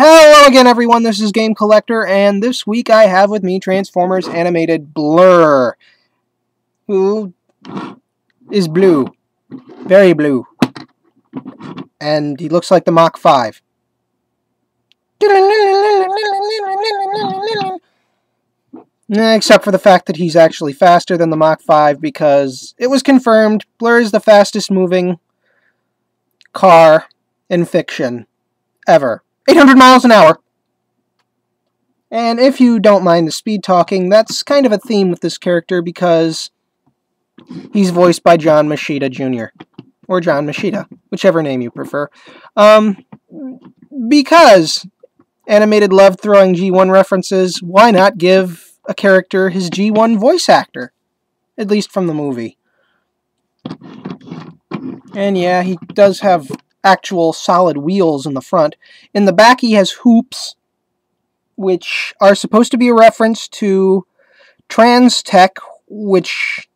Hello again, everyone. This is Game Collector, and this week I have with me Transformers animated Blurr, who is blue, very blue, and he looks like the Mach 5. Except for the fact that he's actually faster than the Mach 5, because it was confirmed Blurr is the fastest moving car in fiction ever. 800 miles an hour. And if you don't mind the speed talking, that's kind of a theme with this character because he's voiced by John Machida Jr. Or John Machida, whichever name you prefer. Because animated loved throwing G1 references, why not give a character his G1 voice actor? At least from the movie. And yeah, he does have actual solid wheels in the front. In the back he has hoops, which are supposed to be a reference to Trans Tech, which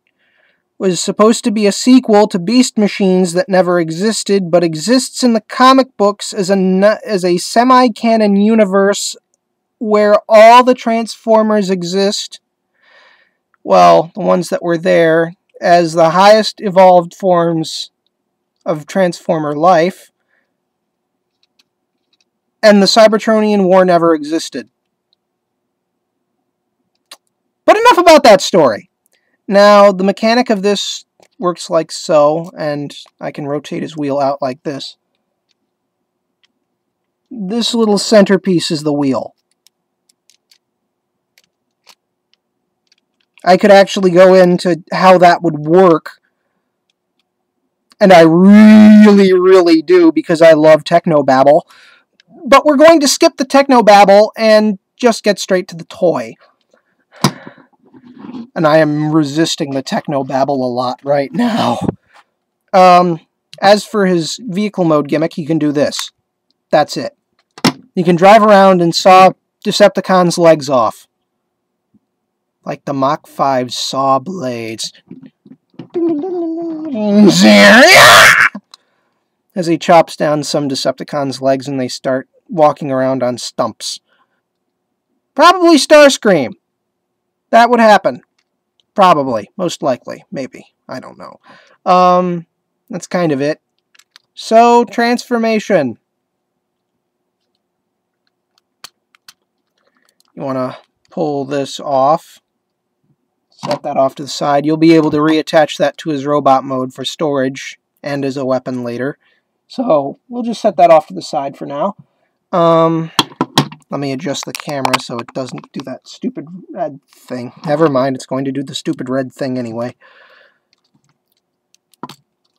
was supposed to be a sequel to Beast Machines that never existed, but exists in the comic books as a semi-canon universe where all the Transformers exist, well, the ones that were there, as the highest evolved forms of Transformer life, and the Cybertronian War never existed. But enough about that story. Now, the mechanic of this works like so, and I can rotate his wheel out like this. This little centerpiece is the wheel. I could actually go into how that would work, and I really do, because I love technobabble. But we're going to skip the technobabble and just get straight to the toy. And I am resisting the technobabble a lot right now. As for his vehicle mode gimmick, he can do this. That's it. He can drive around and saw Decepticons' legs off. Like the Mach 5 saw blades. As he chops down some Decepticons' legs and they start walking around on stumps. Probably Starscream. That would happen. Probably. Most likely. Maybe. I don't know. That's kind of it. So, transformation. You want to pull this off. Set that off to the side. You'll be able to reattach that to his robot mode for storage and as a weapon later. So, we'll just set that off to the side for now. Let me adjust the camera so it doesn't do that stupid red thing. Never mind, it's going to do the stupid red thing anyway.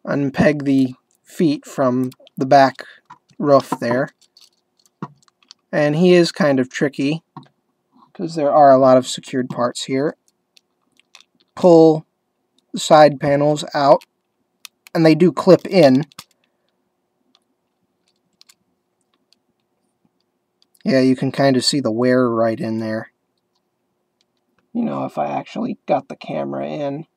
Unpeg the feet from the back roof there. And he is kind of tricky, because there are a lot of secured parts here. Pull the side panels out, and they do clip in. Yeah, you can kind of see the wear right in there. You know, if I actually got the camera in.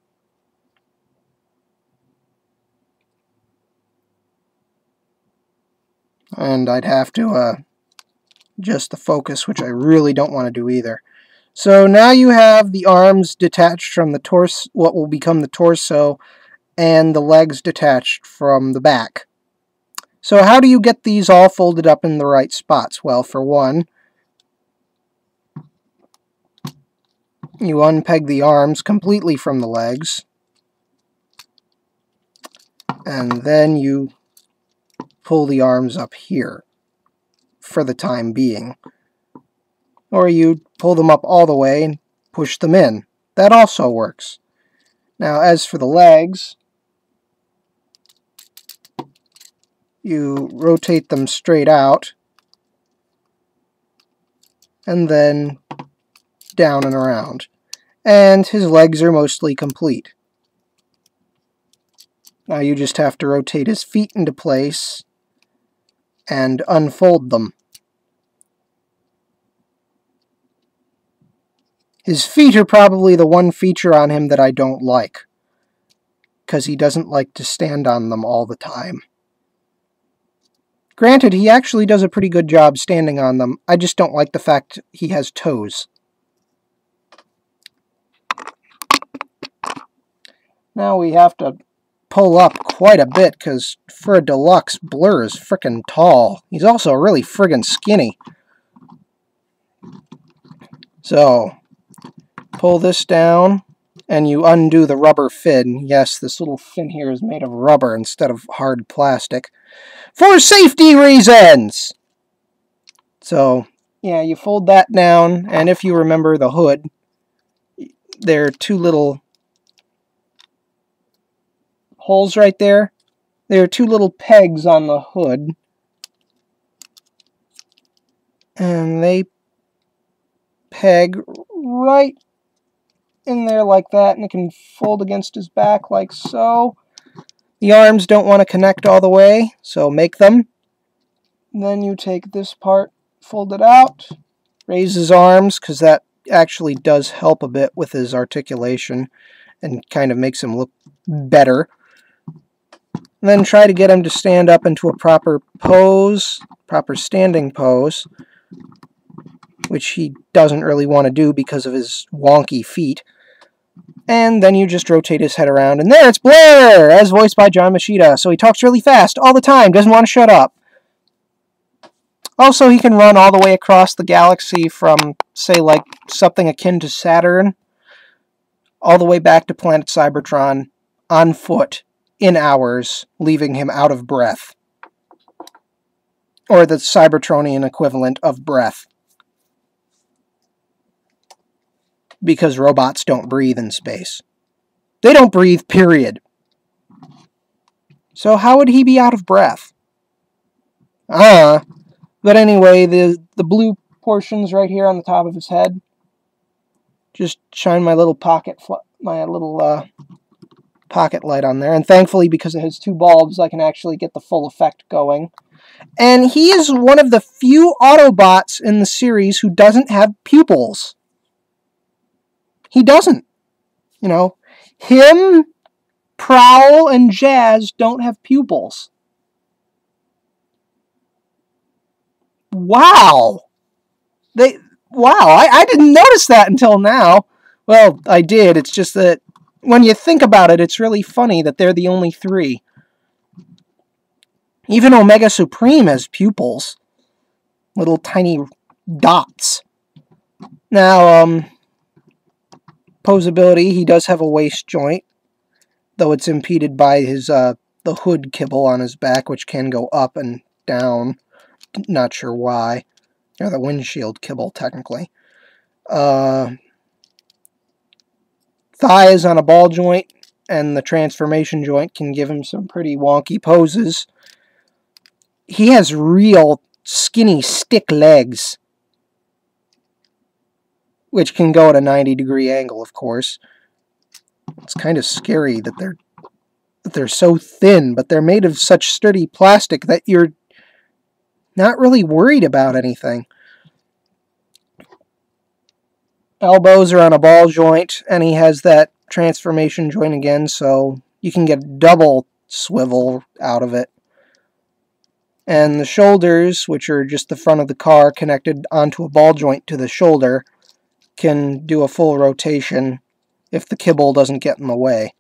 And I'd have to adjust the focus, which I really don't want to do either. So now you have the arms detached from the torso, what will become the torso, and the legs detached from the back. So how do you get these all folded up in the right spots? Well, for one, you unpeg the arms completely from the legs, and then you pull the arms up here for the time being. Or you pull them up all the way and push them in. That also works. Now, as for the legs, you rotate them straight out, and then down and around. And his legs are mostly complete. Now you just have to rotate his feet into place and unfold them. His feet are probably the one feature on him that I don't like, because he doesn't like to stand on them all the time. Granted, he actually does a pretty good job standing on them. I just don't like the fact he has toes. Now we have to pull up quite a bit, because for a deluxe, Blurr is frickin' tall. He's also really friggin' skinny. So, pull this down, and you undo the rubber fin. Yes, this little fin here is made of rubber instead of hard plastic. For safety reasons! So, yeah, you fold that down, and if you remember the hood, there are two little holes right there. There are two little pegs on the hood, and they peg right in there like that, and it can fold against his back like so. The arms don't want to connect all the way, so make them. Then you take this part, fold it out, raise his arms, because that actually does help a bit with his articulation and kind of makes him look better. And then try to get him to stand up into a proper pose, proper standing pose, which he doesn't really want to do because of his wonky feet. And then you just rotate his head around, and there, it's Blurr, as voiced by John Machida. So he talks really fast all the time, doesn't want to shut up. Also, he can run all the way across the galaxy from, say, like, something akin to Saturn, all the way back to planet Cybertron, on foot, in hours, leaving him out of breath. Or the Cybertronian equivalent of breath. Because robots don't breathe in space. They don't breathe, period. So how would he be out of breath? But anyway, the blue portions right here on the top of his head. Just shine my little pocket light on there, and thankfully, because it has two bulbs, I can actually get the full effect going. And he is one of the few Autobots in the series who doesn't have pupils. He doesn't. You know, him, Prowl, and Jazz don't have pupils. Wow! I didn't notice that until now. Well, I did. It's just that when you think about it, it's really funny that they're the only three. Even Omega Supreme has pupils. Little tiny dots. Now, posability, he does have a waist joint, though it's impeded by his, the hood kibble on his back, which can go up and down. Not sure why. Or the windshield kibble, technically. Thigh is on a ball joint, and the transformation joint can give him some pretty wonky poses. He has real skinny stick legs, which can go at a 90-degree angle, of course. It's kind of scary that they're so thin, but they're made of such sturdy plastic that you're not really worried about anything. Elbows are on a ball joint, and he has that transformation joint again, so you can get double swivel out of it. And the shoulders, which are just the front of the car connected onto a ball joint to the shoulder, can do a full rotation if the kibble doesn't get in the way.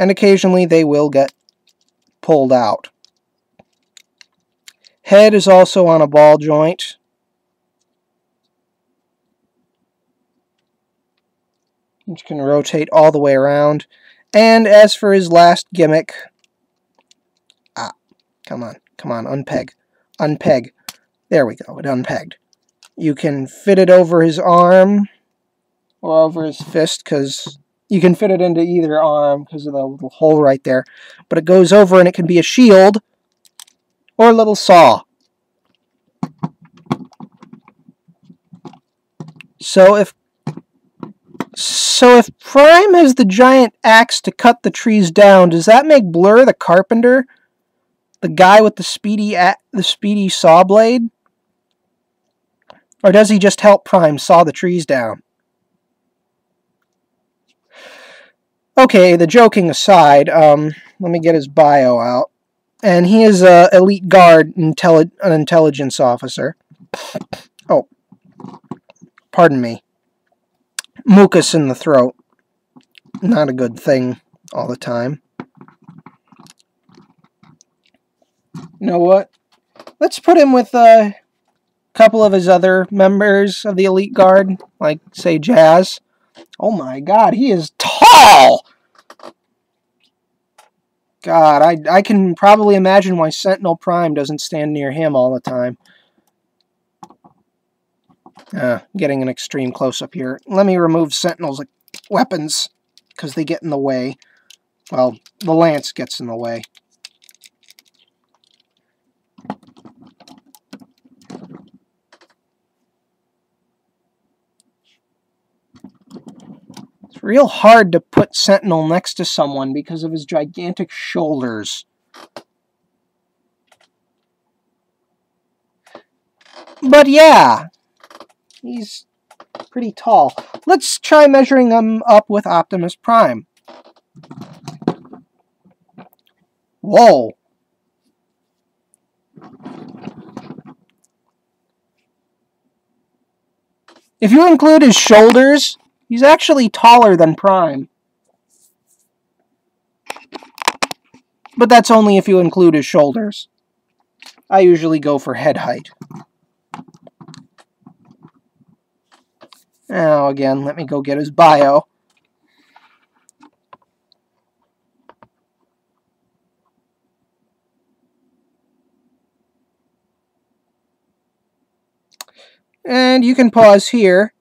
And occasionally they will get pulled out. Head is also on a ball joint. Which can rotate all the way around. And as for his last gimmick... Come on, unpeg. Unpeg. There we go, it unpegged. You can fit it over his arm, or over his fist, because you can fit it into either arm because of the little hole right there. But it goes over and it can be a shield, or a little saw. So if Prime has the giant axe to cut the trees down, does that make Blurr the carpenter? The guy with the speedy saw blade? Or does he just help Prime saw the trees down? Okay, the joking aside, let me get his bio out. And he is a elite guard, an intelligence officer. Oh, pardon me. Mucus in the throat. Not a good thing all the time. You know what? Let's put him with a couple of his other members of the elite guard, like, say, Jazz. Oh my god, he is tall! God, I can probably imagine why Sentinel Prime doesn't stand near him all the time. Getting an extreme close-up here. Let me remove Sentinel's weapons, because they get in the way. Well, the lance gets in the way. It's real hard to put Sentinel next to someone because of his gigantic shoulders. But yeah, he's pretty tall. Let's try measuring him up with Optimus Prime. Whoa. If you include his shoulders, he's actually taller than Prime. But that's only if you include his shoulders. I usually go for head height. Now, again, let me go get his bio. And you can pause here.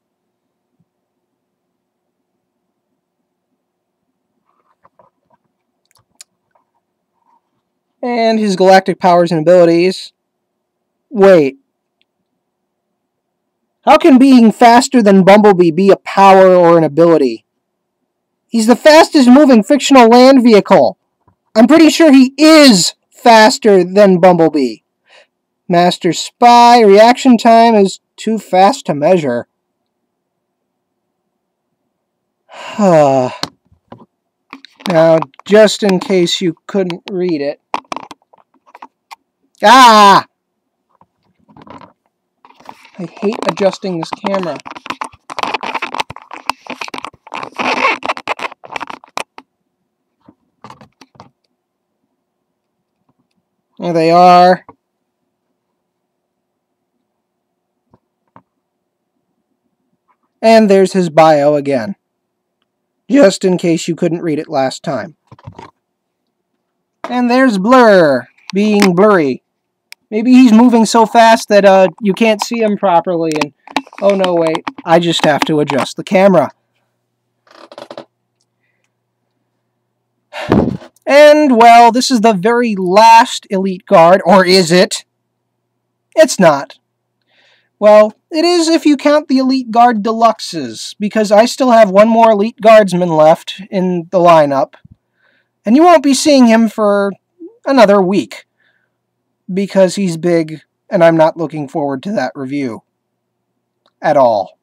And his galactic powers and abilities. Wait. How can being faster than Bumblebee be a power or an ability? He's the fastest moving fictional land vehicle. I'm pretty sure he is faster than Bumblebee. Master Spy, reaction time is too fast to measure. Now, just in case you couldn't read it. Ah! I hate adjusting this camera. There they are. And there's his bio again. Just in case you couldn't read it last time. And there's Blurr, being blurry. Maybe he's moving so fast that you can't see him properly, and oh no, wait, I just have to adjust the camera. And, well, this is the very last Elite Guard, or is it? It's not. Well, it is if you count the Elite Guard Deluxes, because I still have one more Elite Guardsman left in the lineup, and you won't be seeing him for another week, because he's big, and I'm not looking forward to that review at all.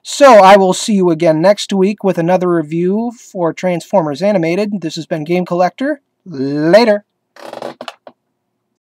So I will see you again next week with another review for Transformers Animated. This has been Game Collector. Later.